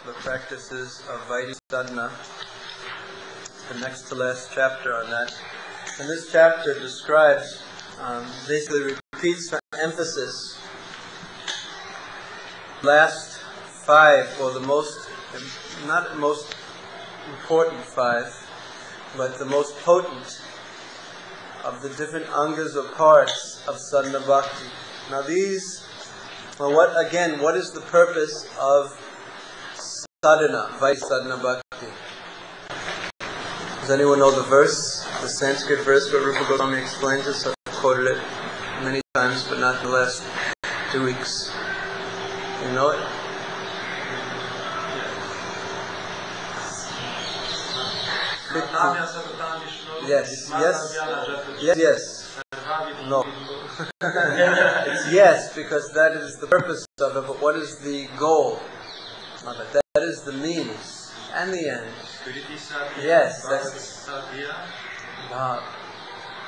the practices of Vaidhi Sadhana, the next to last chapter on that. And this chapter describes, basically repeats for emphasis, last five, or the most, not most important five, but the most potent of the different angas or parts of sadhana bhakti. Now these, well, what is the purpose of sadhana, Vaidhi Sadhana Bhakti? Does anyone know the verse, the Sanskrit verse where Rupa Goswami explains this? I've quoted it many times, but not in the last 2 weeks. You know it? Yes. No. It's yes, because that is the purpose of it, but what is the goal of it? That is the means and the end. Yes, that's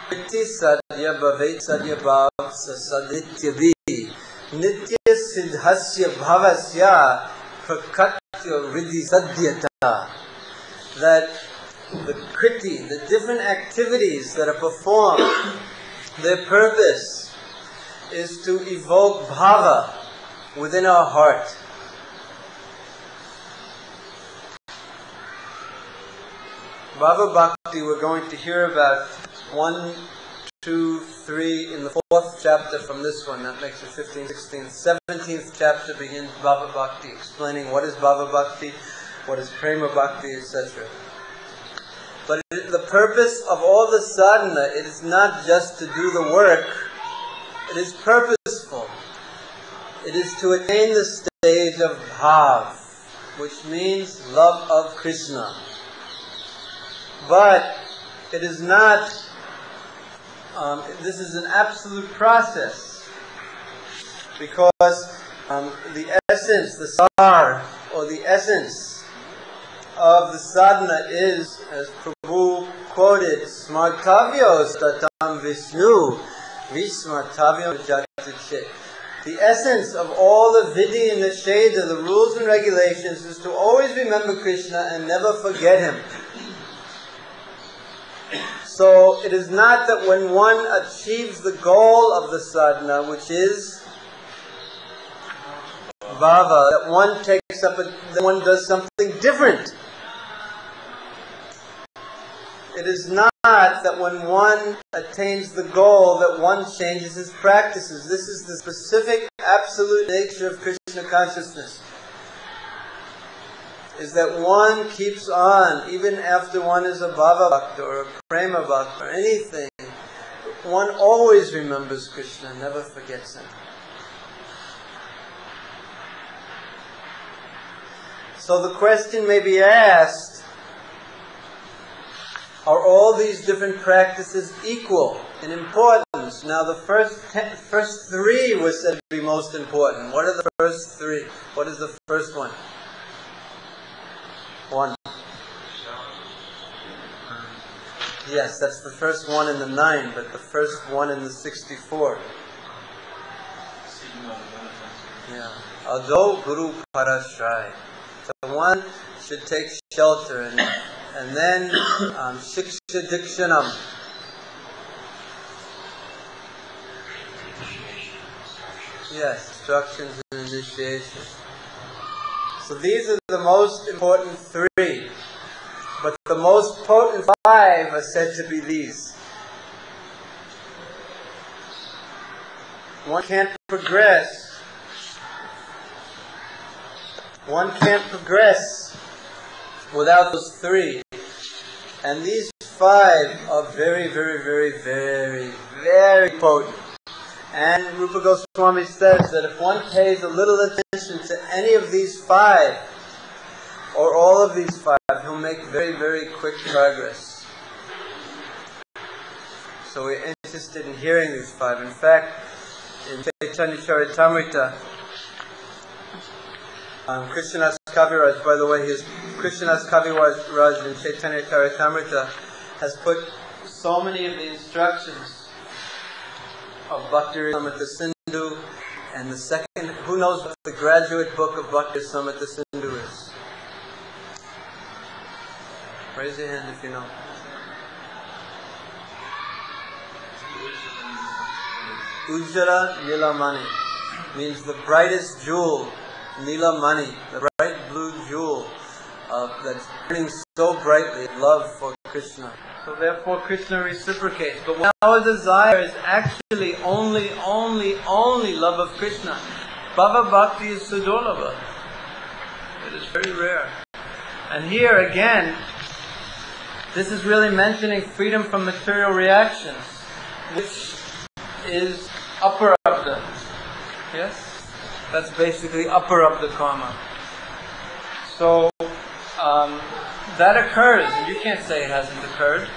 Kriti sadhya bhavet sadhya bhav sasaditya vi nitya siddhasya bhavasya prakatya riddhi sadhyata. That the kriti, the different activities that are performed, their purpose is to evoke bhava within our heart. Bhava Bhakti we're going to hear about 1, 2, 3 in the 4th chapter from this one. That makes it 15, 16. 17th chapter begins Bhava Bhakti, explaining what is Bhava Bhakti, what is Prema Bhakti, etc. But the purpose of all the sadhana, it is not just to do the work, it is purposeful. It is to attain the stage of bhav, which means love of Krishna. But it is not, this is an absolute process, because the essence, the sar, or the essence of the sadhana is, as Prabhu quoted, Smartavyos tatam Vishnu, Vismartavyam jatiche. The essence of all the vidhi and the sheda, the rules and regulations, is to always remember Krishna and never forget Him. So it is not that when one achieves the goal of the sadhana, which is bhava, that one takes up, that one does something different. It is not that when one attains the goal that one changes his practices. This is the specific, absolute nature of Krishna consciousness. Is that one keeps on, even after one is a bhava bhakta or a prema bhakta or anything, one always remembers Krishna, never forgets Him. So the question may be asked, are all these different practices equal in importance? Now the first three were said to be most important. What are the first three? What is the first one? 1. Yes, that's the first one in the 9, but the first one in the 64. Yeah. Although Guru Parashray. So one should take shelter and then Shiksha Dikshanam. Yes, instructions and initiation. So these are the most important 3. But the most potent 5 are said to be these. One can't progress. One can't progress without those 3. And these 5 are very, very, very, very, very potent. And Rupa Goswami says that if one pays a little attention to any of these 5, or all of these 5, he'll make very, very quick progress. So we're interested in hearing these 5. In fact, in Chaitanya Charitamrita, Krishnadas Kaviraj, by the way, Krishnadas Kaviraj in Chaitanya Charitamrita has put so many of the instructions of Bhakti Samhita Sindhu, and the second, who knows what the graduate book of Bhakti Samhita Sindhu is? Raise your hand if you know. Ujjala Nilamani means the brightest jewel. Nilamani, the bright blue jewel that's burning so brightly, love for Krishna. So therefore Krishna reciprocates. But when our desire is actually only love of Krishna, Bhava Bhakti is Sudolabha. It is very rare. And here again, this is really mentioning freedom from material reactions, which is aparabdha. Yes? That's basically aparabdha karma. So, that occurs, and you can't say it hasn't occurred.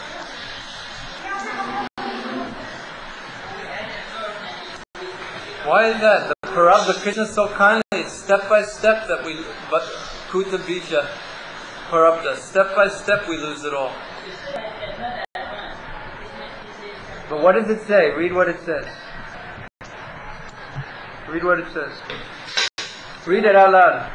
Why is that? The parabdha, Krishna so kindly, it's step by step that we, but kuta bija, parabdha, step by step we lose it all. But what does it say? Read what it says. Read what it says. Read it out loud.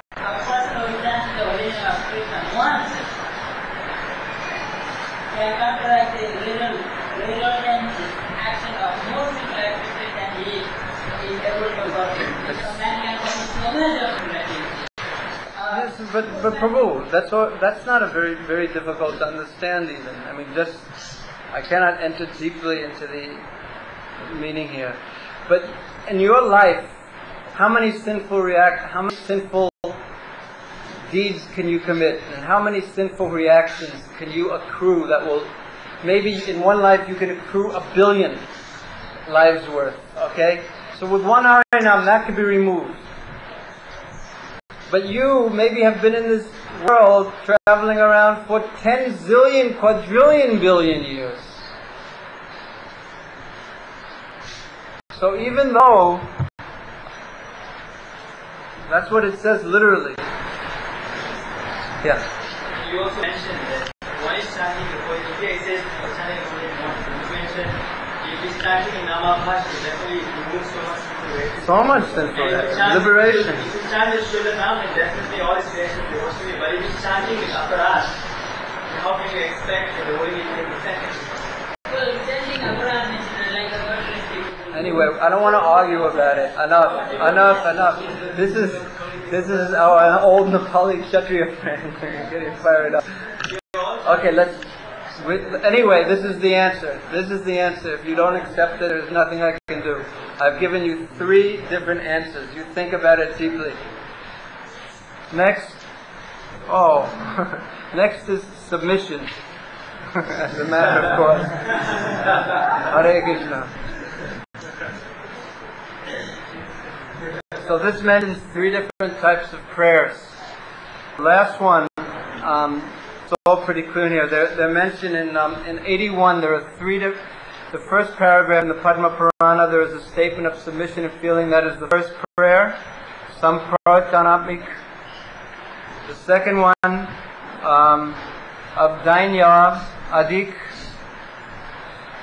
Yes, but Prabhu, that's not a very difficult to understand even. I mean, I cannot enter deeply into the meaning here. But in your life, how many sinful deeds can you commit, and how many sinful reactions can you accrue that will, maybe in one life you can accrue 1 billion lives worth, okay? So with one Harinam that can be removed. But you maybe have been in this world traveling around for 10 zillion, quadrillion, billion years. So even though, that's what it says literally. Yeah. You also mentioned that one is chanting before it says chanting only one. You mentioned if it's chanting in Namabhash, definitely it removes so much sinful reaction. So much sinful liberation. If you chant the Srila Nam, then definitely all is reaction goes away. But if it's chanting in Aparad, how can you expect that the holy will take effect? Well, chanting Aparad means like the word. Anyway, I don't want to argue about it. Enough. This is our old Nepali Kshatriya friend. Getting fired up. Okay, anyway, this is the answer. If you don't accept it, there's nothing I can do. I've given you 3 different answers. You think about it deeply. Next is submission. As a matter of course. Hare Krishna. So this mentions 3 different types of prayers. The last one, it's all pretty clear here. They're mentioned in 81. There are 3 different. The first paragraph in the Padma Purana, there is a statement of submission and feeling. That is the first prayer, Samprachanamik. The second one, of Dainya Adik,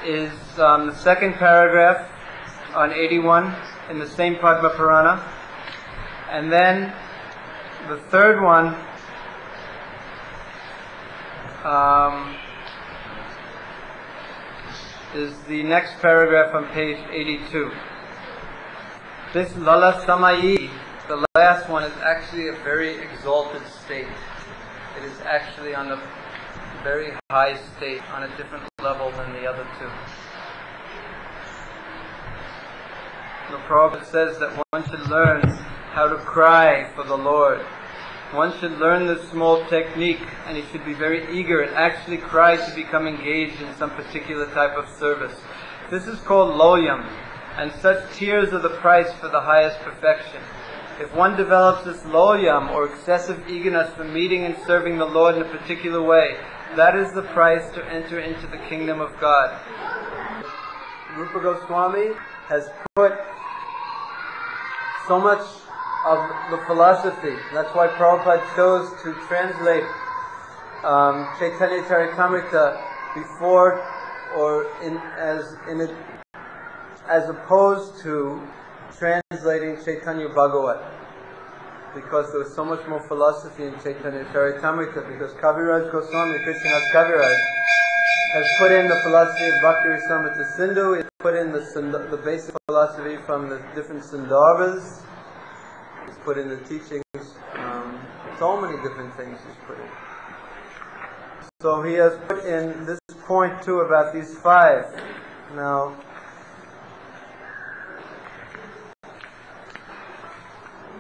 is the second paragraph on 81 in the same Padma Purana. And then the third one is the next paragraph on page 82. This Lala Samayi, the last one, is actually a very exalted state. It is actually on a very high state, on a different level than the other 2. The Prabhupada says that one should learn how to cry for the Lord. One should learn this small technique, and he should be very eager and actually cry to become engaged in some particular type of service. This is called loyam, and such tears are the price for the highest perfection. If one develops this loyam, or excessive eagerness for meeting and serving the Lord in a particular way, that is the price to enter into the kingdom of God. Rupa Goswami has put so much of the philosophy. That's why Prabhupada chose to translate Chaitanya Charitamrita before, or as opposed to translating Chaitanya Bhagavat, because there was so much more philosophy in Chaitanya Charitamrita, because Kaviraj Goswami, Krishnadas Kaviraj, has put in the philosophy of Bhakti Rasamrita Sindhu, he's put in the basic philosophy from the different Sandarbhas, he's put in the teachings, so many different things he's put in. So he has put in this point too about these 5. Now,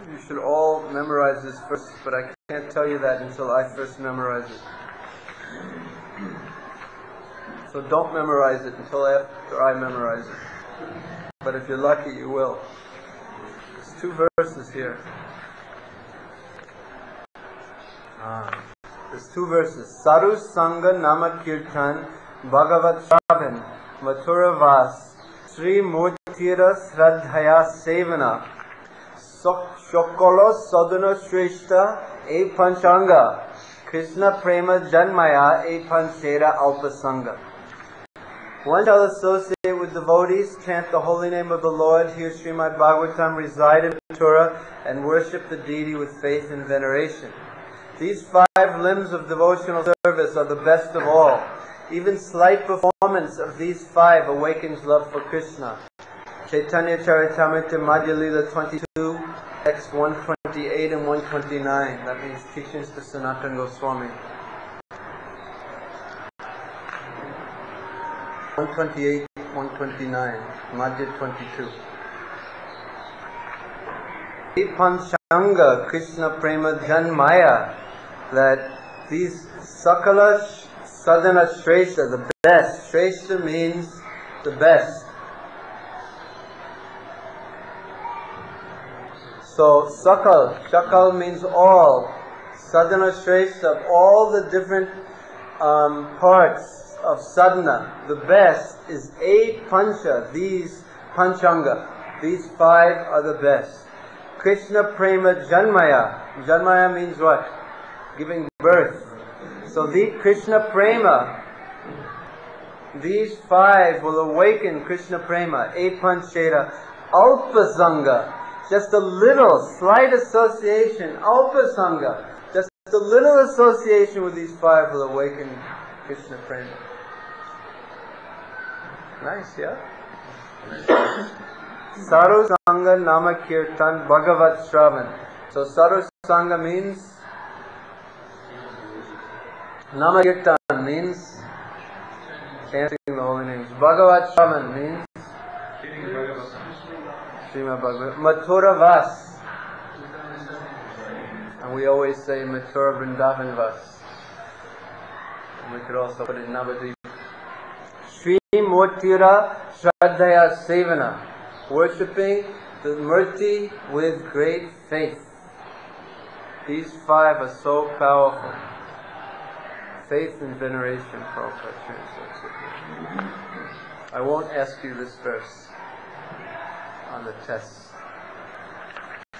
you should all memorize this first, but I can't tell you that until I first memorize it. So don't memorize it until after I memorize it. But if you're lucky, you will. There's 2 verses here. There's 2 verses. Saru Sangha Nama Kirtan Bhagavat Shravan Mathura Vas Sri Murtira Sradhaya Sevana Shokolo Sadhana Shrishta E Panchanga Krishna Prema Janmaya E Panchera Alpasanga. One shall associate with devotees, chant the holy name of the Lord, hear Srimad Bhagavatam, reside in Mathura, and worship the deity with faith and veneration. These 5 limbs of devotional service are the best of all. Even slight performance of these 5 awakens love for Krishna. Chaitanya Charitamrita Madhya Lila 22, texts 128 and 129. That means teachings to Sanatana Goswami. 128, 129, Madhya 22. Panchanga Krishna Prema Janmaya, that these Sakala Sadhana Shrestha, the best. Shrestha means the best. So Shakal means all. Sadhana Shrestha, all the different parts of sadhana, the best is 8 pancha, these panchanga. These 5 are the best. Krishna Prema Janmaya. Janmaya means what? Giving birth. So the Krishna Prema, these 5 will awaken Krishna Prema. Panchera Alpasanga. Just a little, slight association. Alpasanga. Just a little association with these 5 will awaken Krishna Prema. Nice, yeah? Saru Sangha Nama Kirtan Bhagavat Shravan. So Saru Sangha means Nama Kirtan means chanting the holy names. Bhagavat Shravan means Srimad Bhagavatam. Mathura Vas. And we always say Mathura Vrindavan Vas. And we could also put it in Navadvip. Sri Murtira Shraddhaya Sevana. Worshipping the Murti with great faith. These 5 are so powerful. Faith and veneration, Prabhupada translates it. I won't ask you this verse on the test,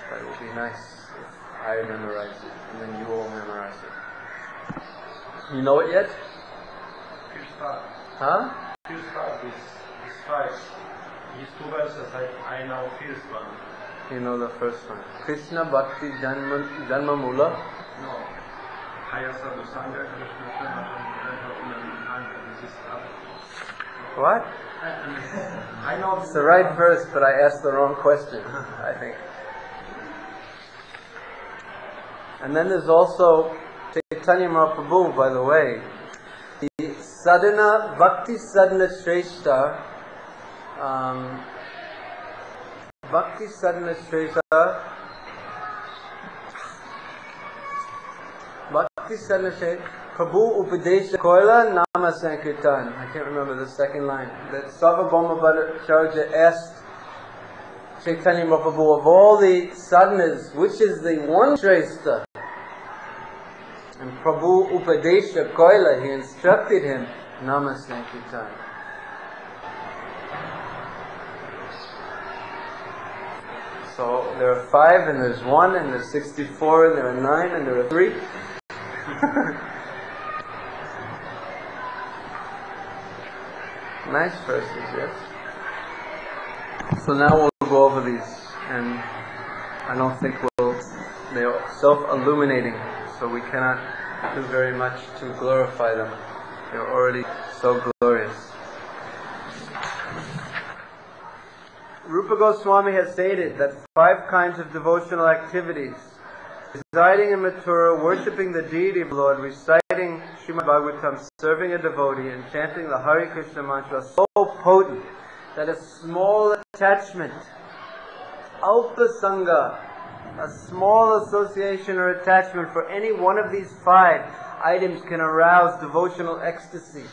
but it would be nice if I memorize it and then you all memorize it. You know it yet? Huh? First part is 5. These 2 verses, I know first one. You know the first one. Krishna Bhakti Janma Mula. No. Hayasa Dusanga Krishna Prema. This is What? I know It's the right verse, but I asked the wrong question, I think. And then there's also Chaitanya Mahaprabhu, by the way. The Sadhana, Bhakti Sadhana Shrestha, Bhakti Sadhana Shrestha, Prabhu Upadesha Koila Nama Sankirtan. I can't remember the second line. That Sarvabhauma Bhattacharya asked Chaitanya Mahaprabhu, of all the sadhanas, which is the one Shrestha? And Prabhu Upadesha Koila, he instructed him, Nama Sankirtan. So there are 5 and there's 1 and there's 64 and there are 9 and there are 3. Nice verses, yes? So now we'll go over these, and I don't think we'll They are self-illuminating, so we cannot do very much to glorify them. They are already so glorious. Rupa Goswami has stated that 5 kinds of devotional activities: residing in Mathura, worshipping the deity of the Lord, reciting Srimad Bhagavatam, serving a devotee, and chanting the Hare Krishna mantra, are so potent that a small attachment, alpa sangha, a small association or attachment for any one of these 5 items can arouse devotional ecstasy.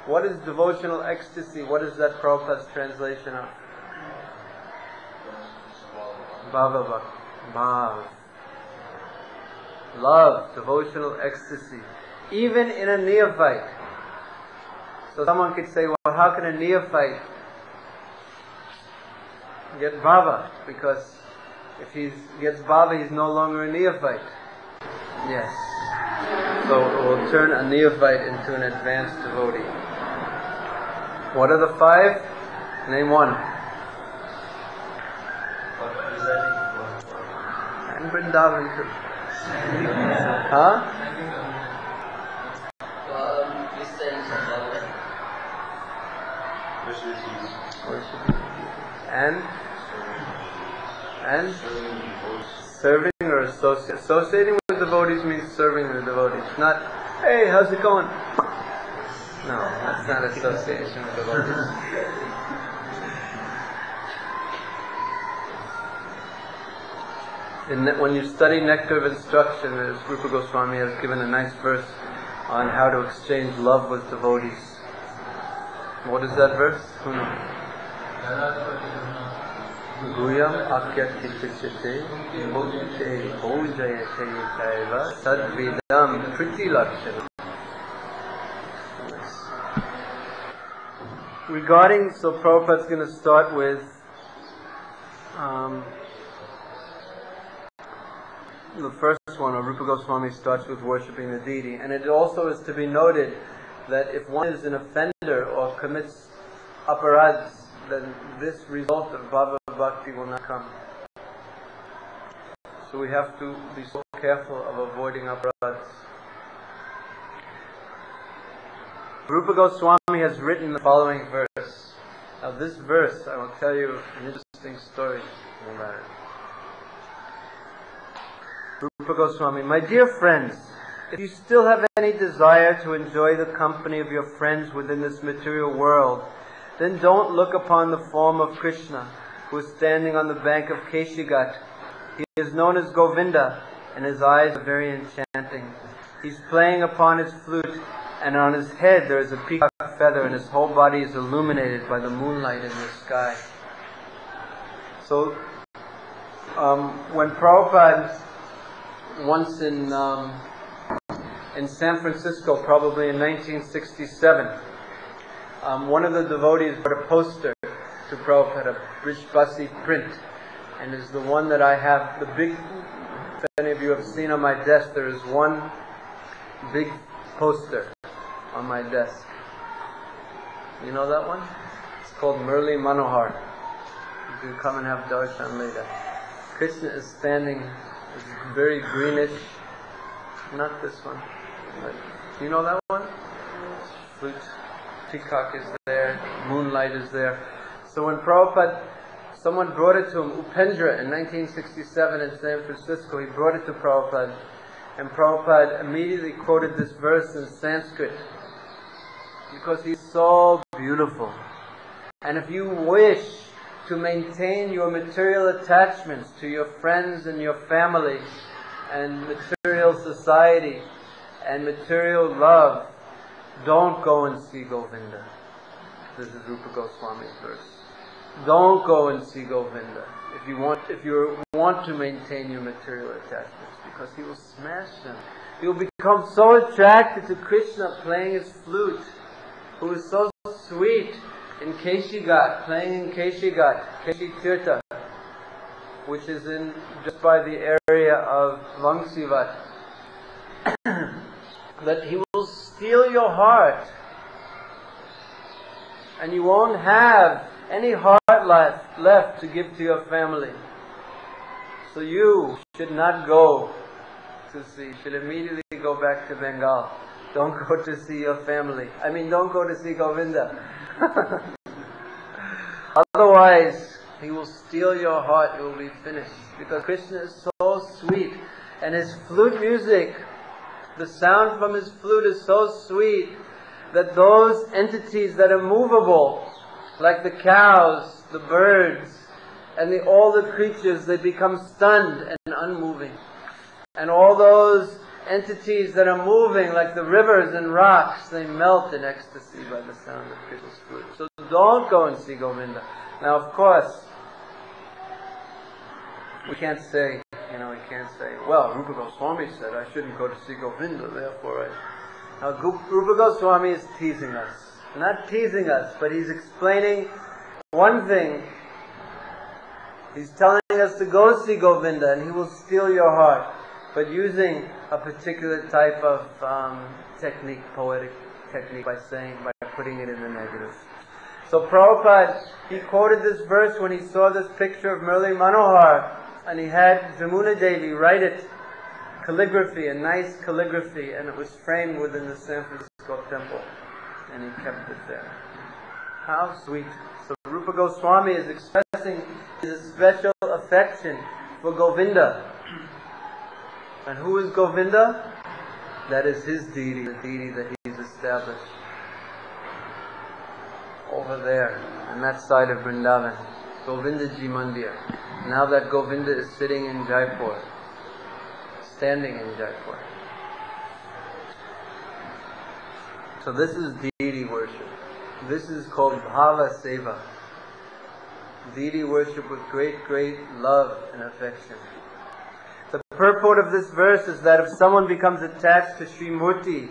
What is devotional ecstasy? What is that Prabhupada's translation of? Bhava Bhakti. Bhav. Love, devotional ecstasy. Even in a neophyte. So someone could say, well, how can a neophyte get bhava? Because if he gets bhava, he's no longer a neophyte. Yes. So it will turn a neophyte into an advanced devotee. What are the 5? Name one. And Vrindavan too. Huh? And serving or associating with devotees means serving the devotees. Not, hey, how's it going? No, that's not association with devotees. When you study Nectar of Instruction, Rupa Goswami has given a nice verse on how to exchange love with devotees. What is that verse? Who knows? Guyam akyatichite mukte bhojayate chaiva sadvidam priti lakshana. Regarding, so Prabhupada's going to start with the first one, Rupa Goswami starts with worshipping the deity. And it also is to be noted that if one is an offender or commits aparads, then this result of Bhava Bhakti will not come. So we have to be so careful of avoiding aparads. Rupa Goswami has written the following verse. Now this verse, I will tell you an interesting story about it. Rupa Goswami: my dear friends, if you still have any desire to enjoy the company of your friends within this material world, then don't look upon the form of Krishna, who is standing on the bank of Keshigat. He is known as Govinda, and his eyes are very enchanting. He's playing upon his flute, and on his head there is a peacock feather, and his whole body is illuminated by the moonlight in the sky. So, when Prabhupada, once in San Francisco, probably in 1967, one of the devotees brought a poster to Prabhupada, a Brishbasi print, and is the one that I have, the big, if any of you have seen on my desk, there is one big poster on my desk. You know that one? It's called Murli Manohar. You can come and have darshan later. Krishna is standing, it's very greenish, not this one, but you know that one? Flute. Peacock is there, moonlight is there. So when Prabhupada, someone brought it to him, Upendra, in 1967 in San Francisco, he brought it to Prabhupada, and Prabhupada immediately quoted this verse in Sanskrit, because he's so beautiful. And if you wish to maintain your material attachments to your friends and your family, and material society, and material love, don't go and see Govinda. This is Rupa Goswami's verse. Don't go and see Govinda if you want to maintain your material attachments, because he will smash them. You will become so attracted to Krishna playing his flute, who is so sweet in Keshigat, playing in Keshigat, Keshi Tirtha, which is in just by the area of Vangsivat, that he will steal your heart, and you won't have any heart left to give to your family. So you should not go to see. You should immediately go back to Bengal. Don't go to see your family. I mean, don't go to see Govinda. Otherwise, he will steal your heart. It will be finished. Because Krishna is so sweet. And his flute music, the sound from his flute is so sweet that those entities that are movable, like the cows, the birds, and all the creatures, they become stunned and unmoving. And all those entities that are moving, like the rivers and rocks, they melt in ecstasy by the sound of Krishna's flute. So don't go and see Govinda. Now, of course, we can't say, well, Rupa Goswami said I shouldn't go to see Govinda, therefore I... Now, Rupa Goswami is teasing us. Not teasing us, but he's explaining one thing. He's telling us to go see Govinda and he will steal your heart, but using a particular type of technique, poetic technique, by putting it in the negative. So Prabhupada, he quoted this verse when he saw this picture of Murli Manohar, and he had Jamuna Devi write it, calligraphy, a nice calligraphy, and it was framed within the San Francisco temple, and he kept it there. How sweet. So Rupa Goswami is expressing his special affection for Govinda. And who is Govinda? That is his deity, the deity that he's established over there, on that side of Vrindavan, Govinda Ji Mandir. Now that Govinda is sitting in Jaipur, standing in Jaipur. So this is deity worship. This is called Bhava Seva. Deity worship with great, great love and affection. The purport of this verse is that if someone becomes attached to Sri Murti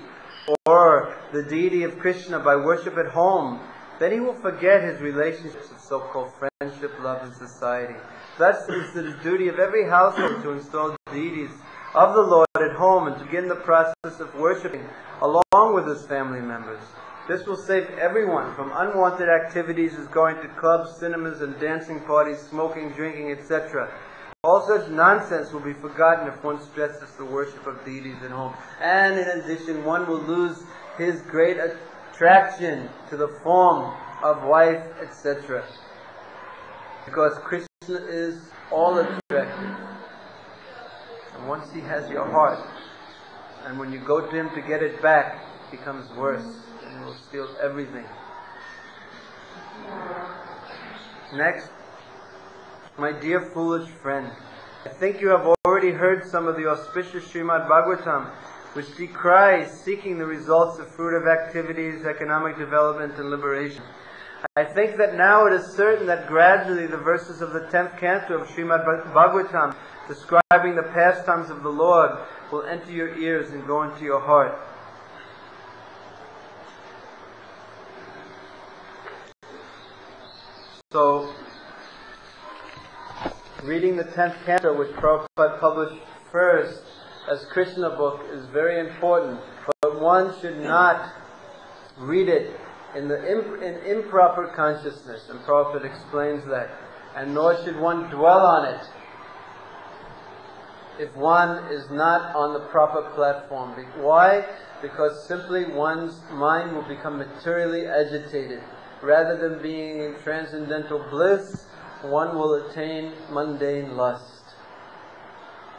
or the deity of Krishna by worship at home, then he will forget his relationships of so-called friendship, love, and society. Thus it is the duty of every household to install deities of the Lord at home and to begin the process of worshipping along with his family members. This will save everyone from unwanted activities as going to clubs, cinemas, and dancing parties, smoking, drinking, etc. All such nonsense will be forgotten if one stresses the worship of deities at home. And in addition, one will lose his great attraction to the form of wife, etc. Because Krishna is all attractive. And once he has your heart, and when you go to him to get it back, it becomes worse. And he will steal everything. Next, my dear foolish friend, I think you have already heard some of the auspicious Srimad Bhagavatam, which decries seeking the results of fruitive activities, economic development, and liberation. I think that now it is certain that gradually the verses of the 10th canto of Srimad Bhagavatam describing the pastimes of the Lord will enter your ears and go into your heart. So, reading the 10th canto, which Prabhupada published first as Krishna book, is very important, but one should not read it in improper consciousness, and Prabhupada explains that, and nor should one dwell on it if one is not on the proper platform. Why? Because simply one's mind will become materially agitated. Rather than being in transcendental bliss, one will attain mundane lust.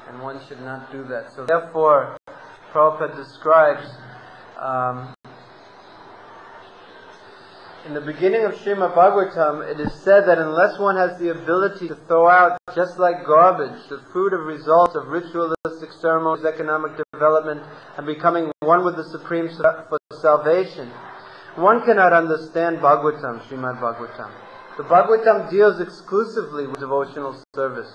And one should not do that. So therefore, Prabhupada describes, in the beginning of Srimad Bhagavatam, it is said that unless one has the ability to throw out, just like garbage, the fruit of results of ritualistic ceremonies, economic development, and becoming one with the Supreme for salvation, one cannot understand Bhagavatam, Srimad Bhagavatam. The Bhagavatam deals exclusively with devotional service.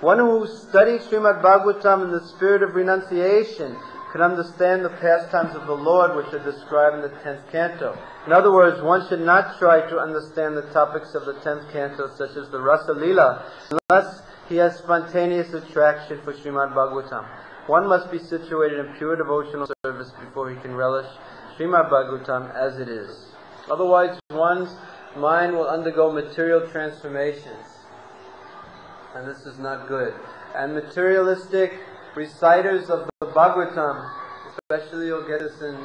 One who studies Srimad Bhagavatam in the spirit of renunciation can understand the pastimes of the Lord which are described in the 10th canto. In other words, one should not try to understand the topics of the 10th canto, such as the Rasa Lila, unless he has spontaneous attraction for Srimad Bhagavatam. One must be situated in pure devotional service before he can relish Srimad Bhagavatam as it is. Otherwise, one's mind will undergo material transformations. And this is not good. and materialistic reciters of the Bhagavatam, especially you'll get this in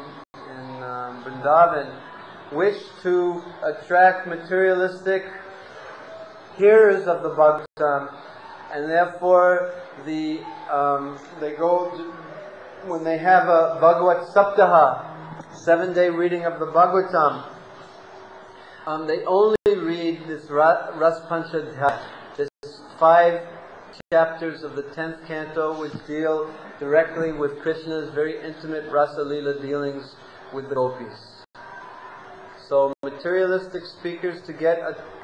Vrindavan, wish to attract materialistic hearers of the Bhagavatam, and therefore they go to, when they have a Bhagavat Saptaha, 7-day reading of the Bhagavatam, they only read this Ras Panchadhyaya, this 5 chapters of the 10th canto, which deal directly with Krishna's very intimate Rasa Leela dealings with the gopis. So materialistic speakers to get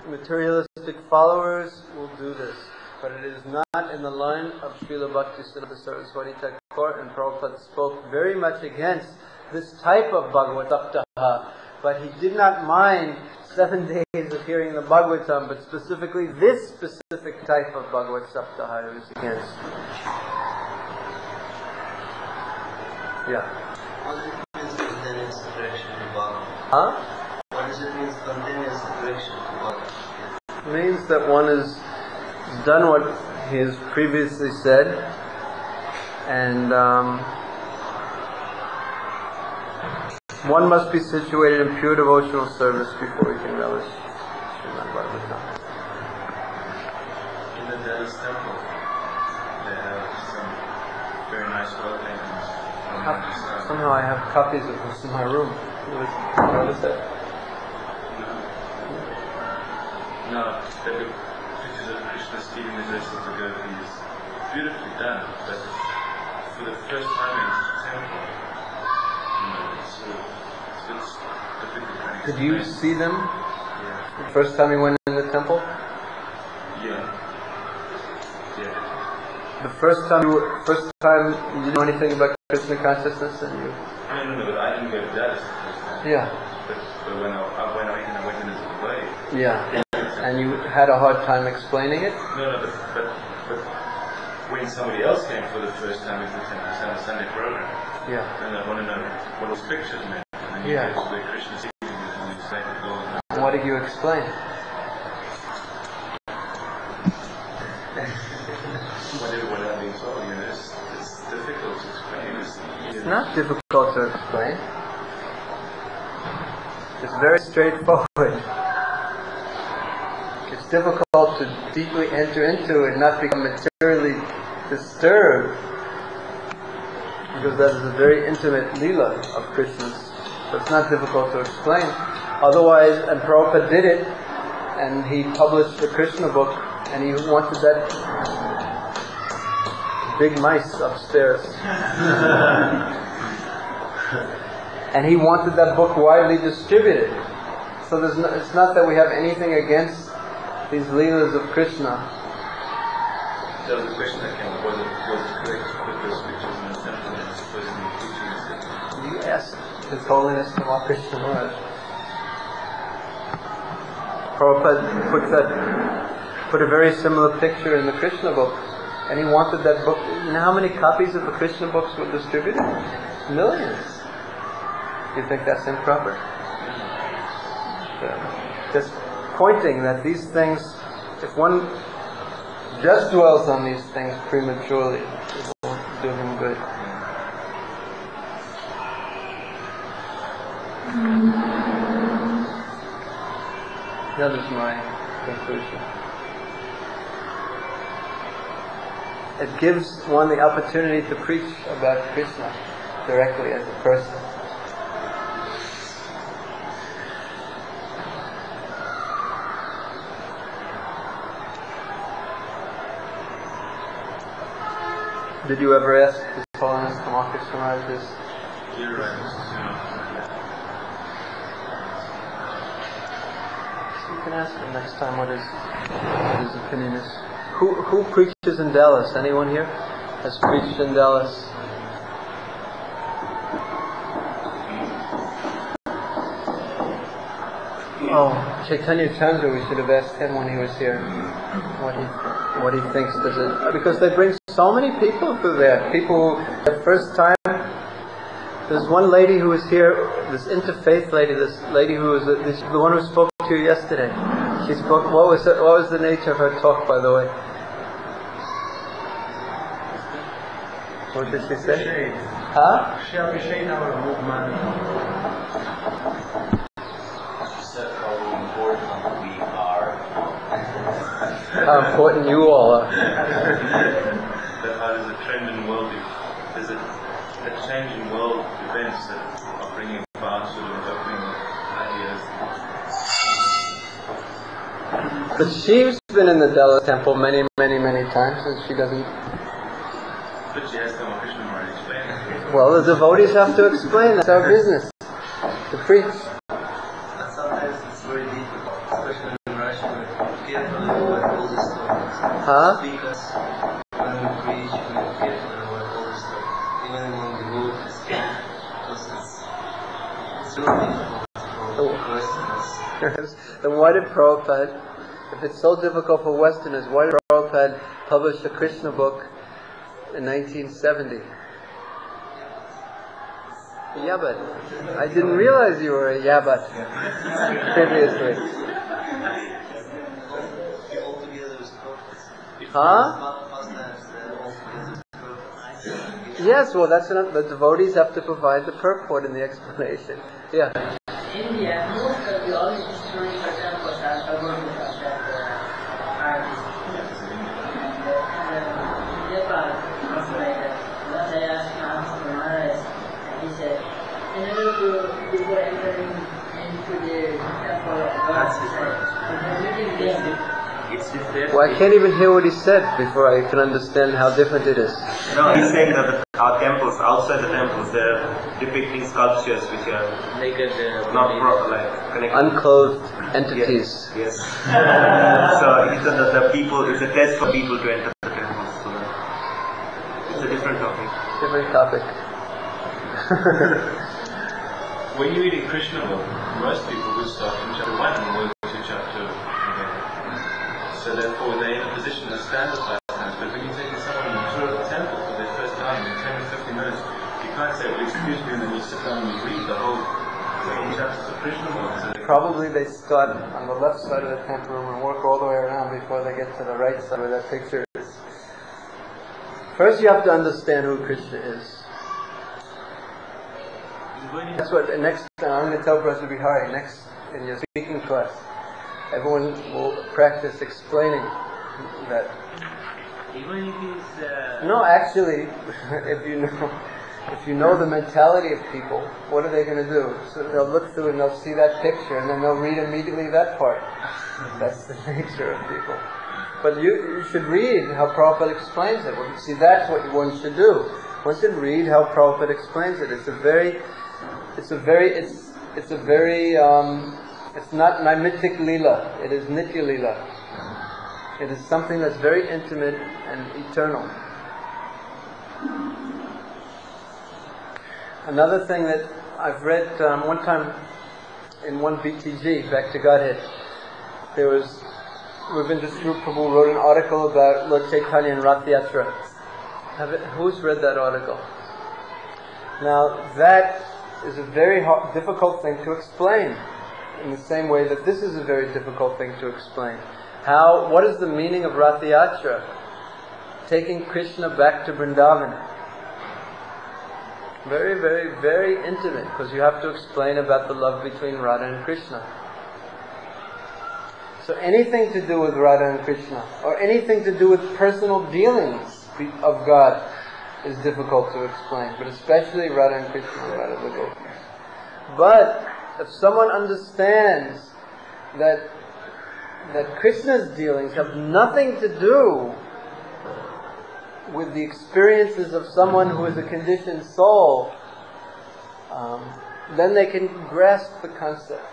materialistic followers will do this. But it is not in the line of Srila Bhaktisiddhanta Saraswati Thakur, and Prabhupada spoke very much against this type of Bhagavad Saptaha. But he did not mind 7 days of hearing the Bhagavatam, but specifically this specific type of Bhagavad Saptaha he was against. Yeah. What does it mean spontaneous attraction to Bhagavan? Huh? What does it mean spontaneous attraction to Bhagavan? It means that one has done what he has previously said, and one must be situated in pure devotional service before we can relish Srimad Bhagavatam. In the Dallas temple, they have some very nice oil paintings from Rajasthan. Somehow I have copies of this in my room. Notice that? No, they look pictures of Krishna stealing the dress of the gopis. Beautifully done, but for the first time in the temple, it's difficult to explain. Did you see them Yeah. the first time you went in the temple? Yeah. The first time you didn't know anything about Krishna consciousness, and you. No, I didn't go to Dallas the first time. Yeah. But when I went into the way. Yeah. And you had a hard time explaining it? No, but when somebody else came for the first time into the temple, on a Sunday program, Yeah. then I want to know what those pictures meant. And then Yeah. you go to the Krishna seeking and you say to God. And what did you explain? What I've been told, it's difficult to explain. It's not difficult to explain. It's very straightforward. It's difficult to deeply enter into and not become materially disturbed, because that is a very intimate Leela of Krishna's. So it's not difficult to explain. Otherwise, and Prabhupada did it, and he published the Krishna book, and he wanted that big mice upstairs. And he wanted that book widely distributed. So it's not that we have anything against these Leelas of Krishna. There was a question that came up, was it correct to put those pictures in the temple and it's supposed to be teaching us? You asked His Holiness Tamal Krishna Maharaj. Prabhupada put a very similar picture in the Krishna book, and he wanted that book. You know how many copies of the Krishna books were distributed? Millions. Do you think that's improper? Just pointing that these things, if one just dwells on these things prematurely, it won't do him good. That is my conclusion. It gives one the opportunity to preach about Krishna directly as a person. Did you ever ask His Holiness Tamal Krishna Maharaj this? You're right. You can ask him next time what his opinion is. Who preaches in Dallas? Anyone here has preached in Dallas? Oh, Chaitanya Chandra, we should have asked him when he was here what he thinks. Because they bring so many people through there. People who, the first time, there's one lady who was here, this interfaith lady, this lady who was the one who spoke to you yesterday. She spoke. What was the nature of her talk, by the way? What did she say? Huh? She appreciates our movement. She said how important we are. How important you all are. That how there's a trend in world, there's a change in world events that are bringing about sort of opening ideas. But she's been in the Dallas temple many, many, many times, and she doesn't. But she has to have Krishna Maharaj explain it. Well, the devotees have to explain. That's our business, to preach. But sometimes it's very difficult, especially in Russia. We're careful about all the stories. Huh? Because when we preach, we're careful about all the stories. Even among the devotees, because it's really difficult for Westerners. Then why did Prabhupada, if it's so difficult for Westerners, why did Prabhupada publish a Krishna book in 1970? Yabat. I didn't realize you were a Yabat previously. Altogether with purpose. Huh? Yes, well that's enough. The devotees have to provide the purport in the explanation. Yeah. India, most of the all historical temples are covered with that artist. And Nepal, also like that. Once I asked Master Maharaj, and he said, in order to before entering into the temple of God, he said, It's different. Well, I can't even hear what he said before I can understand how different it is. No, he's saying that our temples, outside the temples, they're depicting sculptures which are not connected. Unclothed entities. Yes. So he said that the people, it's a test for people to enter the temples. So it's a different topic. Different topic. When you're reading Krishna book, most people would start from chapter 1 and work to chapter 11. So therefore they're in a position to stand the pastimes. But when you're taking someone on a tour of the temple for their first time in 10 or 15 minutes, you can't say, well, excuse me, and then you sit down and you read the whole chapters of Krishna book. So Probably they start on the left side of the temple room and work all the way around before they get to the right side where that picture is. First you have to understand who Krishna is. That's what next I'm going to tell Professor Bihari next in your speaking class. Everyone will practice explaining that. even if he's No, actually, if you know the mentality of people, what are they going to do? So they'll look through and they'll see that picture and then they'll read immediately that part. That's the nature of people. But you should read how Prabhupada explains it. Well, see, that's what one should do. One should read how Prabhupada explains it. It's not Naimitic Leela. It is Nitya Leela. It is something that's very intimate and eternal. Another thing that I've read one time in one BTG, Back to Godhead, Ravindra Prabhu wrote an article about Lord Chaitanya and Rath Yatra. Who's read that article? Now that is a very difficult thing to explain, in the same way that this is a very difficult thing to explain. What is the meaning of Rath Yatra? Taking Krishna back to Vrindavan. Very, very, very intimate, because you have to explain about the love between Radha and Krishna. So anything to do with Radha and Krishna, or anything to do with personal dealings of God, is difficult to explain, but especially Radha and Krishna and Radha devotees. But if someone understands that Krishna's dealings have nothing to do with the experiences of someone who is a conditioned soul, then they can grasp the concept.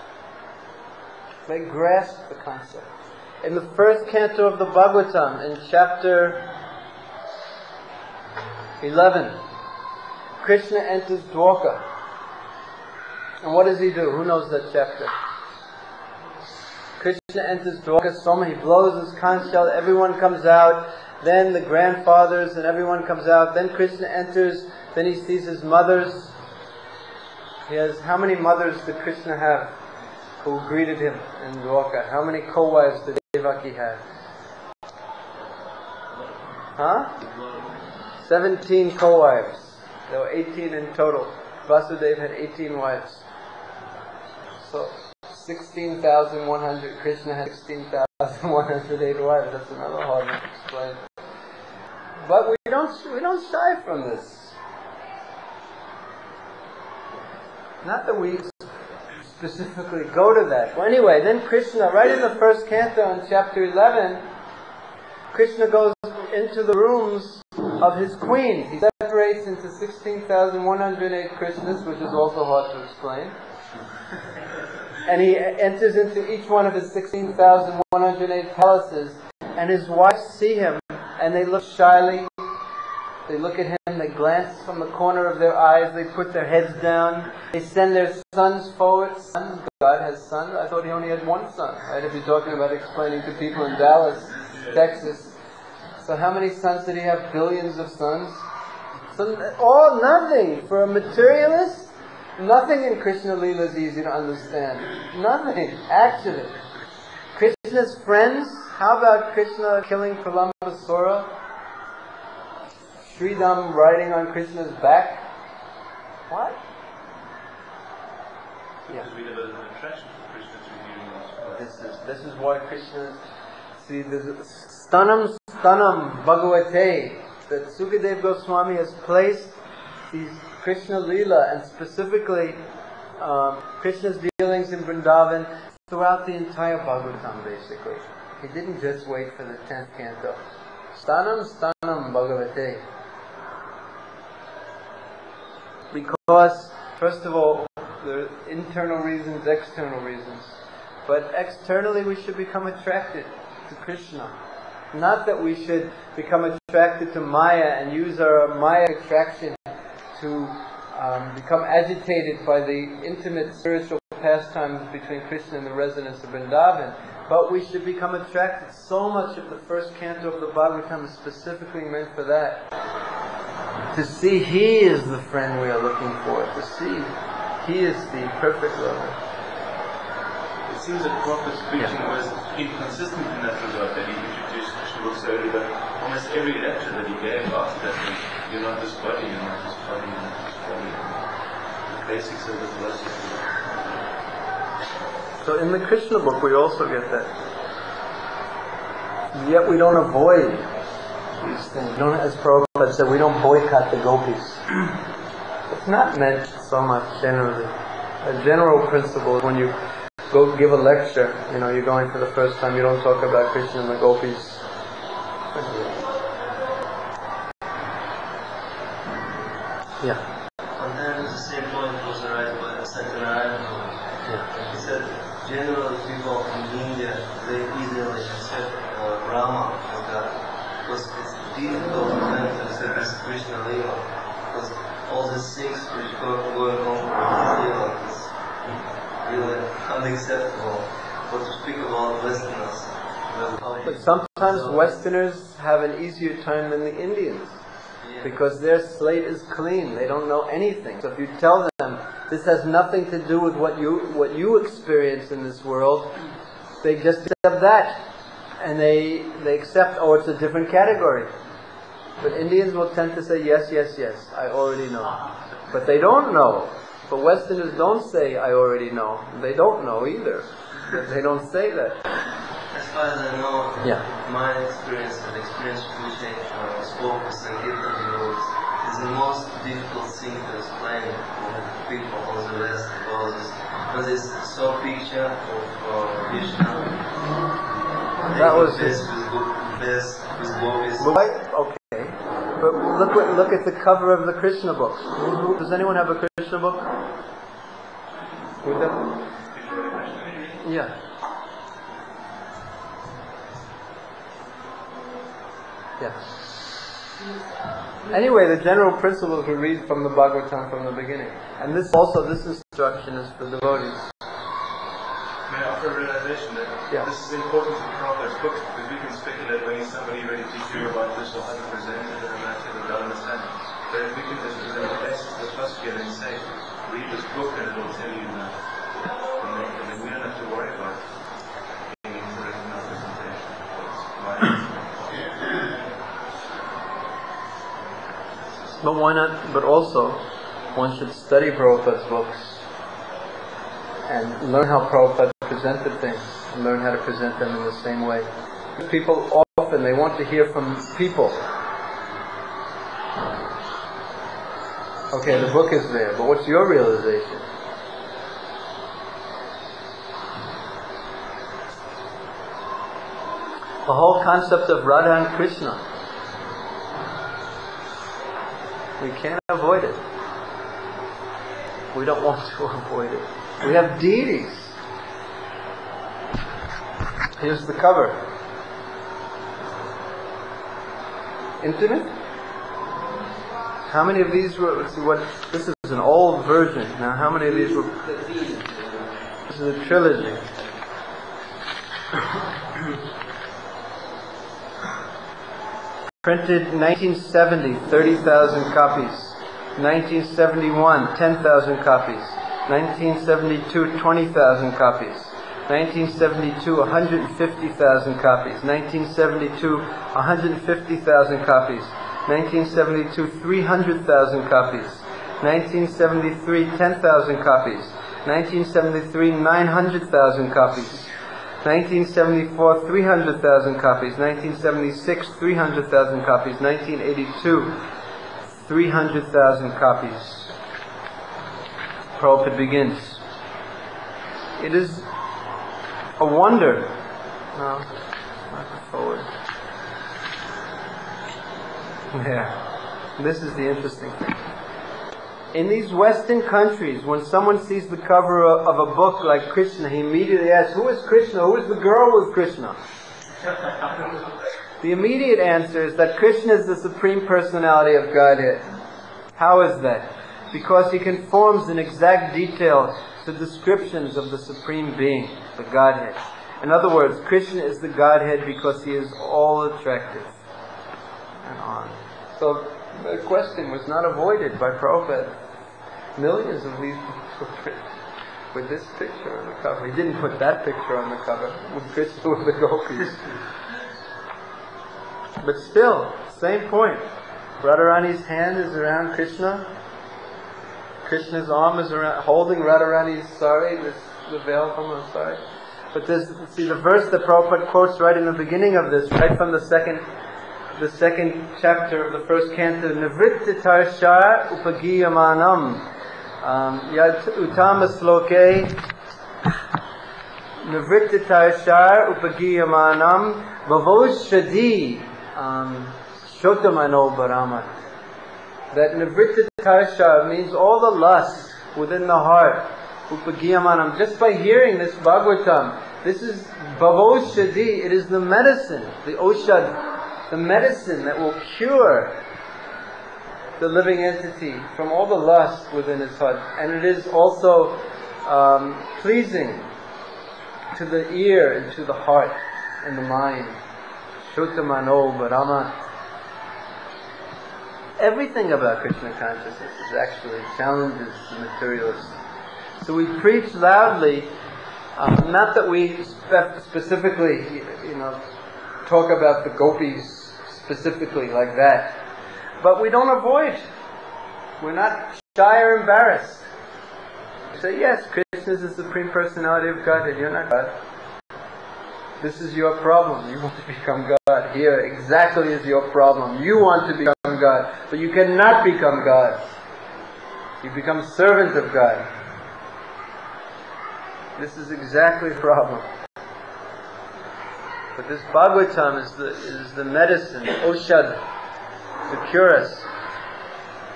They grasp the concept. In the first canto of the Bhagavatam, in chapter 11, Krishna enters Dwarka. And what does he do? Who knows that chapter? Krishna enters Dwarka Soma, he blows his conch shell, everyone comes out, then the grandfathers and everyone comes out, then Krishna enters, then he sees his mothers. How many mothers did Krishna have who greeted him in Dwarka? How many co-wives did Devaki have? Huh? 17 co-wives. There were 18 in total. Vasudeva had 18 wives. So 16,100. Krishna had 16,108 wives. That's another hard one to explain. But we don't shy from this. Not that we specifically go to that. Well, anyway, then Krishna, right in the first canto in chapter 11, Krishna goes into the rooms of his queens. He separates into 16,108 Krishnas, which is also hard to explain. And he enters into each one of his 16,108 palaces, and his wives see him, and they look shyly. They look at him, they glance from the corner of their eyes, they put their heads down, they send their sons forward. Sons, God has sons? I thought he only had one son. Right? If you're talking about explaining to people in Dallas, Texas. So how many sons did he have? Billions of sons? So, nothing. For a materialist, nothing in Krishna Leela is easy to understand. Nothing, actually. Krishna's friends, how about Krishna killing Pralambasura? Sridham riding on Krishna's back? What? Yeah. Because we have an attraction for Krishna to hearing us. This is why Krishna. See, there's Stanam Bhagavate, that Sukadev Goswami has placed these Krishna Leela and specifically Krishna's dealings in Vrindavan throughout the entire Bhagavatam, basically. He didn't just wait for the 10th canto. Stanam Bhagavate. Because, first of all, there are internal reasons, external reasons. But externally we should become attracted to Krishna. Not that we should become attracted to Maya and use our Maya attraction to become agitated by the intimate spiritual pastimes between Krishna and the residents of Vrindavan. But we should become attracted. So much of the first canto of the Bhagavatam is specifically meant for that. To see He is the friend we are looking for. To see He is the perfect lover. It seems that Prabhupada's preaching was inconsistent in that regard, that he introduced Krishna books early, but almost every lecture that he gave after that was, you're not this body, you're not this body, you're not this body. The basics of the philosophy. So in the Krishna book we also get that. Yet we don't avoid these things. We don't, as Prabhupada said, we don't boycott the gopis. It's not meant so much generally. A general principle is when you go give a lecture, you're going for the first time, you don't talk about Krishna and the gopis. Yeah. Sometimes the same point was raised by Satyanarayana. He said, generally people in India, they easily accept Brahma as God. Because it's difficult for them to accept this Krishna Leela. Because all these things which are going on in Leela is really unacceptable. But to speak about Westerners. But sometimes Westerners have an easier time than the Indians. Because their slate is clean. They don't know anything. So if you tell them this has nothing to do with what you experience in this world, they just accept that. And they accept, it's a different category. But Indians will tend to say, yes, I already know. But they don't know. But Westerners don't say, I already know. They don't know either. They don't say that. As far as I know, my experience and the experience which I spoke with Sankirtan devotees is the most difficult thing to explain to people of the West about this. When they saw a picture of Krishna, that was best with gopis. Okay. But look at the cover of the Krishna book. Does anyone have a Krishna book? With them? Yeah. Yes. Anyway, the general principles we read from the Bhagavatam from the beginning. And this instruction is for devotees. May I offer a realization that this is important to Prabhupada's books, because we can speculate when is somebody ready to hear about this or how to present it in a matter that they'll understand. But if we can just present the essence of the philosophy and then say, read this book and it will tell you that. And then we don't have to worry about being incorrect in our presentation. But why not? But also, one should study Prabhupada's books and learn how Prabhupada presented things, and learn how to present them in the same way. People often, they want to hear from people. Okay, the book is there, but what's your realization? The whole concept of Radha and Krishna, we can't avoid it. We don't want to avoid it. We have deities. Here's the cover. Intimate? How many of these were, let's see what, this is an old version. Now how many of these were, this is a trilogy. Printed 1970, 30,000 copies. 1971, 10,000 copies. 1972, 20,000 copies. 1972, 150,000 copies. 1972, 150,000 copies. 1972, 300,000 copies. 1973, 10,000 copies. 1973, 900,000 copies. 1974, 300,000 copies. 1976, 300,000 copies. 1982, 300,000 copies. Prabhupada begins. It is a wonder. No, not forward. There. This is the interesting thing. In these Western countries, when someone sees the cover of a book like Krishna, he immediately asks, who is Krishna? Who is the girl with Krishna? The immediate answer is that Krishna is the Supreme Personality of Godhead. How is that? Because he conforms in exact detail to descriptions of the Supreme Being, the Godhead. In other words, Krishna is the Godhead because he is all attractive. And on. So the question was not avoided by Prabhupada. Millions of these books were printed with this picture on the cover. He didn't put that picture on the cover with Krishna with the gopis. But still, same point. Radharani's hand is around Krishna. Krishna's arm is around, holding Radharani's sari, the veil from her sari. But there's, see, the verse that Prabhupada quotes right in the beginning of this, right from the second chapter of the first canto, Nivrittatarshar upagiyamanam yad utama sloke Nivrittatarshar upagiyamanam bhavoshadi shotamano bharamat. That Nivrittatarshar means all the lust within the heart. Upagiyamanam. Just by hearing this Bhagavatam, this is bhavoshadi, it is the medicine, the oshad, the medicine that will cure the living entity from all the lust within his heart. And it is also pleasing to the ear and to the heart and the mind. Shotamano bharamat. Everything about Krishna consciousness is actually challenges the materialists. So we preach loudly, not that we specifically, talk about the gopis specifically like that, but we don't avoid. We're not shy or embarrassed. We say, yes, Krishna is the Supreme Personality of Godhead. You're not God. This is your problem. You want to become God. Here exactly is your problem. You want to become God, but you cannot become God. You become servant of God. This is exactly the problem. But this Bhagavatam is the medicine, oshad, to cure us.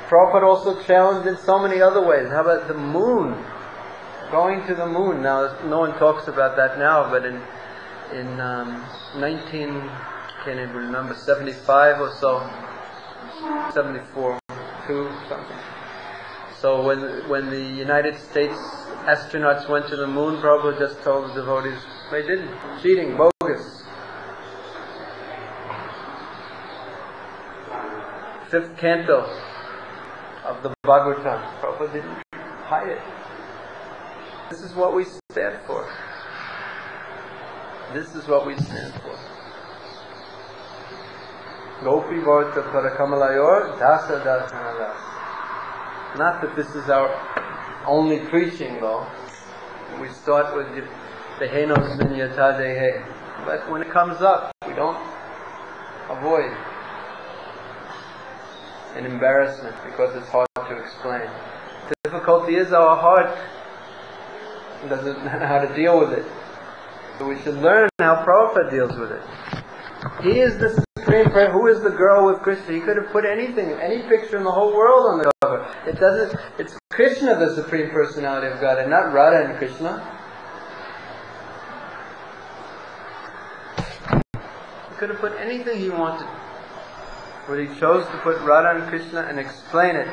Prabhupada also challenged in so many other ways. How about the moon? Going to the moon. Now, no one talks about that now, but in can't even remember, 75 or so, 74, 2, something. So when the United States astronauts went to the moon, Prabhupada just told the devotees, they didn't. Cheating, bogus. 5th canto of the Bhagavatam. Prabhupada didn't hide it. This is what we stand for. This is what we stand for. Gopi Varta Parakamalayor Dasa Dasanalas. Not that this is our only preaching though. We start with Dehenos Minyata Dehe. But when it comes up, we don't avoid an embarrassment because it's hard to explain. The difficulty is our heart doesn't know how to deal with it. So we should learn how Prabhupada deals with it. He is the supreme person. Who is the girl with Krishna? He could have put anything, any picture in the whole world on the cover. It doesn't. It's Krishna, the supreme personality of God, and not Radha and Krishna. He could have put anything he wanted, but he chose to put Radha and Krishna and explain it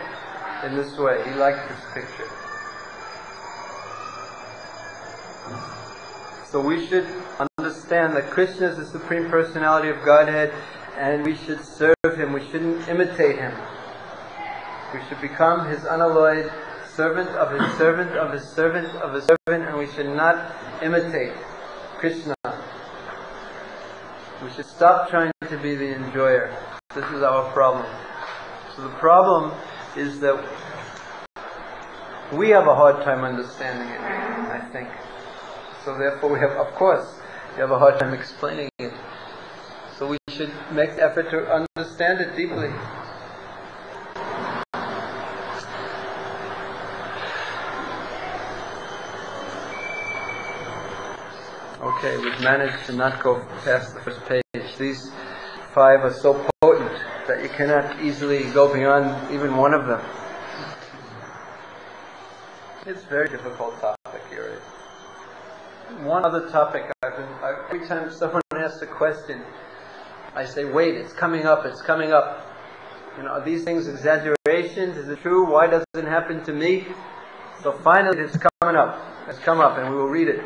in this way. He liked this picture. So we should understand that Krishna is the supreme personality of Godhead, and we should serve Him. We shouldn't imitate Him. We should become His unalloyed servant of His servant of His servant of His servant, and we should not imitate Krishna. We should stop trying to be the enjoyer. This is our problem. So the problem is that we have a hard time understanding it, I think. So therefore we have a hard time explaining it. So we should make the effort to understand it deeply. Okay, we've managed to not go past the first page. These 5 are so potent that you cannot easily go beyond even one of them. It's a very difficult topic here. One other topic every time someone asks a question, I say, wait, it's coming up, it's coming up. You know, are these things exaggerations? Is it true? Why doesn't it happen to me? So finally it's coming up. It's come up and we will read it.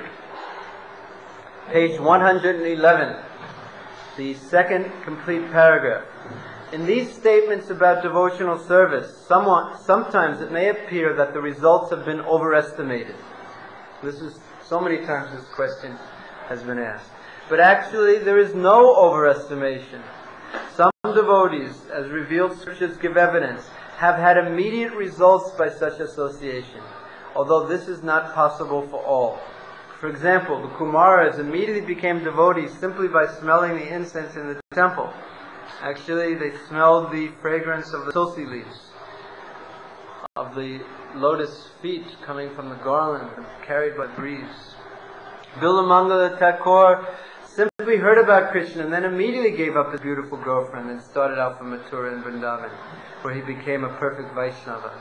Page 111, the second complete paragraph. In these statements about devotional service, sometimes it may appear that the results have been overestimated. This is so many times this question has been asked. But actually there is no overestimation. Some devotees, as revealed scriptures give evidence, have had immediate results by such association, although this is not possible for all. For example, the Kumaras immediately became devotees simply by smelling the incense in the temple. Actually, they smelled the fragrance of the tulsi leaves, of the lotus feet coming from the garland carried by the breeze. Bilamangala Thakur simply heard about Krishna and then immediately gave up his beautiful girlfriend and started out for Mathura and Vrindavan, where he became a perfect Vaishnava.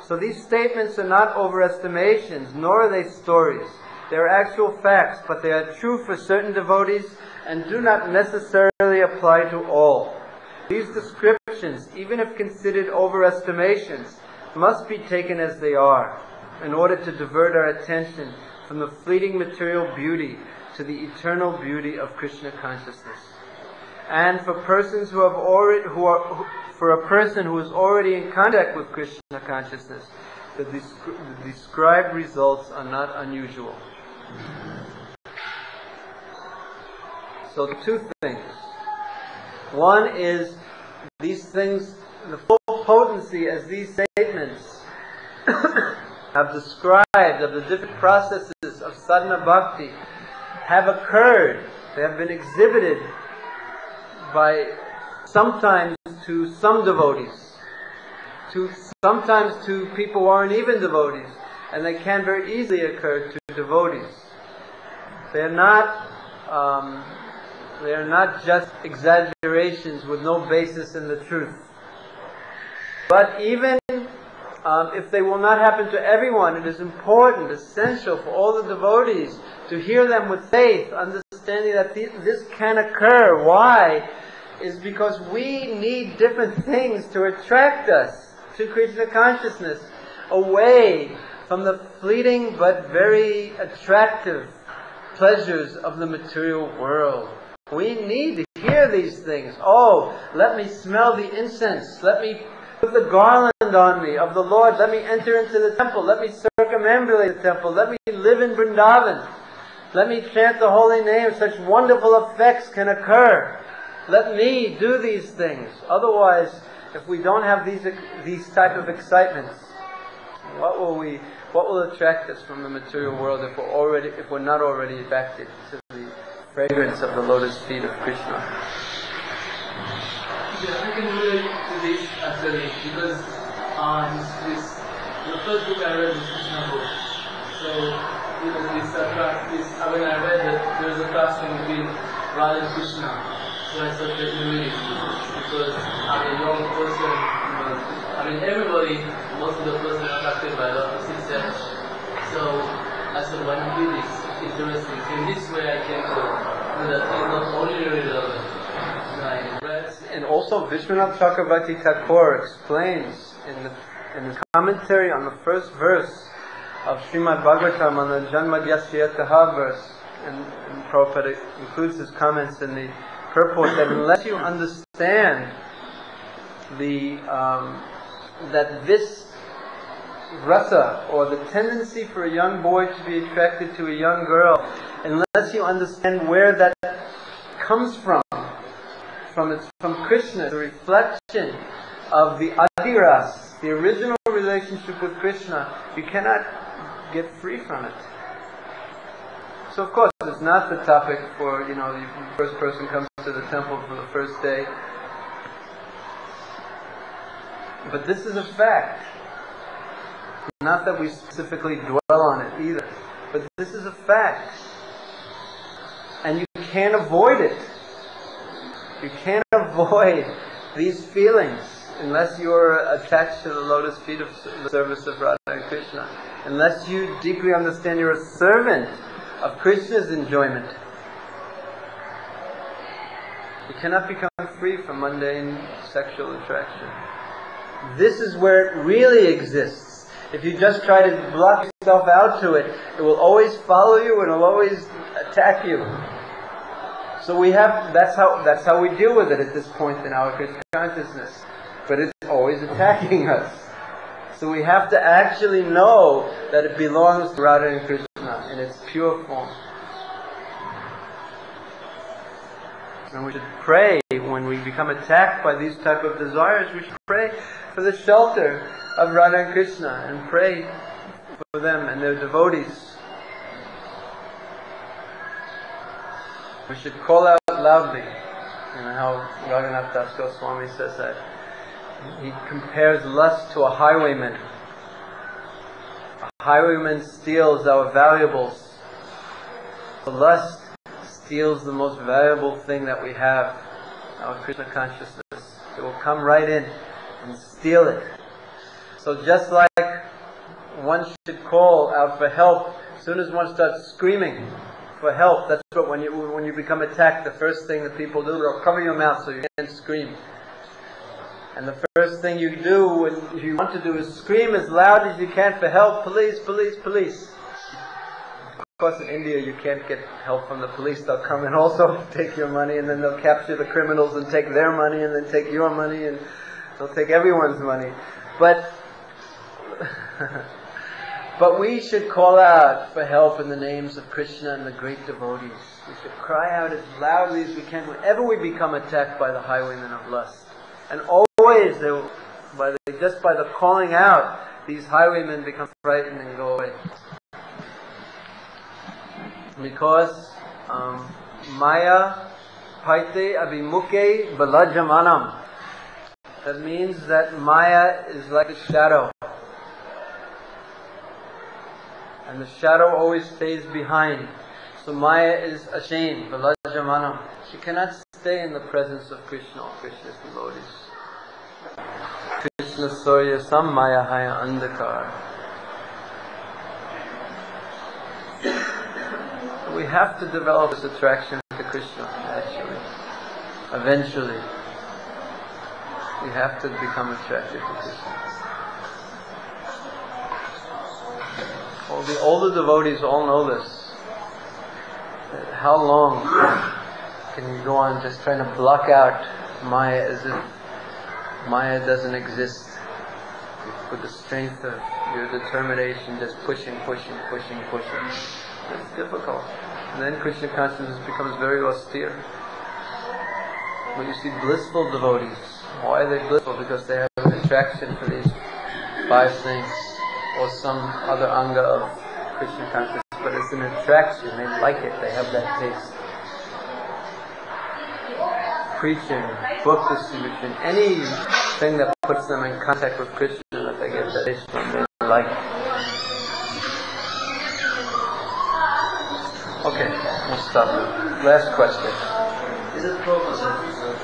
So these statements are not overestimations, nor are they stories. They are actual facts, but they are true for certain devotees and do not necessarily apply to all. These descriptions, even if considered overestimations, must be taken as they are, in order to divert our attention from the fleeting material beauty to the eternal beauty of Krishna consciousness. And for persons for a person who is already in contact with Krishna consciousness, the described results are not unusual. So 2 things. One is these things, the full potency as these statements have described of the different processes of sadhana bhakti have occurred. They have been exhibited by sometimes to some devotees, sometimes to people who aren't even devotees, and they can very easily occur to devotees. They are not just exaggerations with no basis in the truth. But even if they will not happen to everyone, it is important, essential for all the devotees to hear them with faith, understanding that this can occur. Why? Is because we need different things to attract us to Krishna consciousness, away from the fleeting but very attractive pleasures of the material world. We need to hear these things. Oh, let me smell the incense. Let me put the garland on me of the Lord. Let me enter into the temple. Let me circumambulate the temple. Let me live in Vrindavan. Let me chant the holy name. Such wonderful effects can occur. Let me do these things. Otherwise, if we don't have these type of excitements, what will attract us from the material world if we're not already attracted to the fragrance of the lotus feet of Krishna? Yeah, I can relate to this actually because the first book I read was Krishna book. So when I read it, there was a clash between Radha and Krishna. So I started reading because I'm a young person. Everybody, most of the person attracted by love is itself. So I said, why not do this? It's interesting. So in this way I can know that it's not only relevant. And also Vishwanath Chakravarti Thakur explains in the commentary on the first verse of Srimad Bhagavatam on the Janma Gyasyataha verse, and Prabhupada includes his comments in the purport that unless you understand that this rasa, or the tendency for a young boy to be attracted to a young girl, unless you understand where that comes from Krishna, the reflection of the Adiras, the original relationship with Krishna, you cannot get free from it. So of course it's not the topic for, the first person comes to the temple for the first day. But this is a fact. Not that we specifically dwell on it either. But this is a fact. And you can't avoid it. You can't avoid these feelings unless you are attached to the lotus feet of the service of Radha and Krishna. Unless you deeply understand you're a servant of Krishna's enjoyment. You cannot become free from mundane sexual attraction. This is where it really exists. If you just try to block yourself out to it, it will always follow you and it will always attack you. So that's how we deal with it at this point in our Krishna consciousness. But it's always attacking us. So we have to actually know that it belongs to Radha and Krishna in its pure form. And we should pray when we become attacked by these type of desires. We should pray for the shelter of Radha and Krishna and pray for them and their devotees. We should call out loudly. How Raghunath Das Goswami says that. He compares lust to a highwayman. A highwayman steals our valuables. The lust steals the most valuable thing that we have, our Krishna consciousness. It will come right in and steal it. So just like one should call out for help as soon as one starts screaming for help, that's what when you become attacked, the first thing that people do, they'll cover your mouth so you can't scream. And the first thing you do when you want to do is scream as loud as you can for help. Police, police, police. Of course in India you can't get help from the police. They'll come and also take your money, and then they'll capture the criminals and take their money, and then take your money, and they'll take everyone's money. But we should call out for help in the names of Krishna and the great devotees. We should cry out as loudly as we can whenever we become attacked by the highwaymen of lust. And always, just by the calling out, these highwaymen become frightened and go away. Because Maya Paite Abhimuke Balajamanam. That means that Maya is like a shadow. And the shadow always stays behind. So Maya is ashamed, Balajamanam. She cannot stay in the presence of Krishna or Krishna's devotees. Krishna Soya Sam Maya Haya Andakar. We have to develop this attraction to Krishna, actually. Eventually. We have to become attracted to Krishna. Well, the older devotees all know this. How long can you go on just trying to block out Maya as if Maya doesn't exist? With the strength of your determination, just pushing. It's difficult. And then Krishna consciousness becomes very austere. But you see blissful devotees. Why are they blissful? Because they have an attraction for these 5 things or some other anga of Krishna consciousness. But it's an attraction. They like it. They have that taste. Preaching, book distribution, anything that puts them in contact with Krishna that they get that taste from, they like it. Okay, we'll stop. Last question. Is it proper that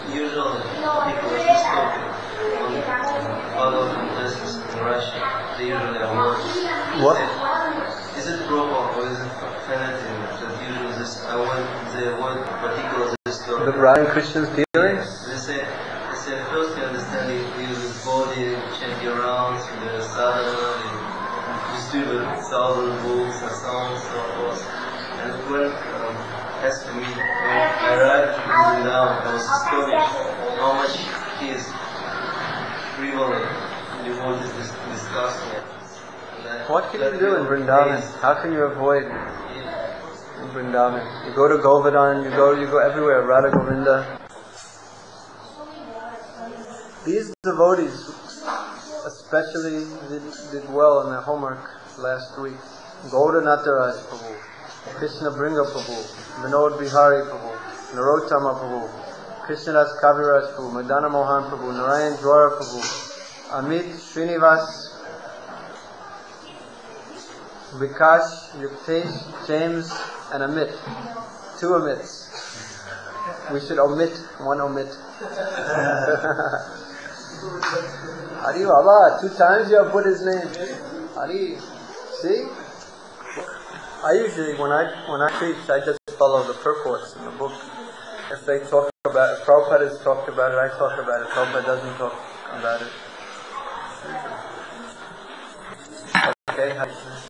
usually people are discovered on other places in Russia? They usually are more. What? Is it proper or is it fanatism that usually they avoid particular discovery? The Radha and Krishna's dealings? They say first you understand they use his body, chant your rounds, the sadhana, they distribute 1,000 books and so on and so forth. And when, as for me, when I arrived in Vrindavan, I was astonished how much is prevalent devotees discussing it. What can you do in Vrindavan? How can you avoid in Vrindavan? You go to Govardhan, you go everywhere, Radha Govinda. These devotees especially did well in their homework last week. Gaura Nataraj Prabhu, Krishna Bringa Prabhu, Vinod Bihari Prabhu, Narottama Prabhu, Krishnadas Kaviraj Prabhu, Madana Mohan Prabhu, Narayan Dwara Prabhu, Amit Srinivas, Vikash, Yuktesh, James, and Amit. 2 Amits. We should omit 1 omit. Hari Baba, 2 times you have put his name. Hari, see? I usually, when I preach, I just follow the purports in the book. If they talk about it, Prabhupada has talked about it, I talk about it. Prabhupada doesn't talk about it. Okay.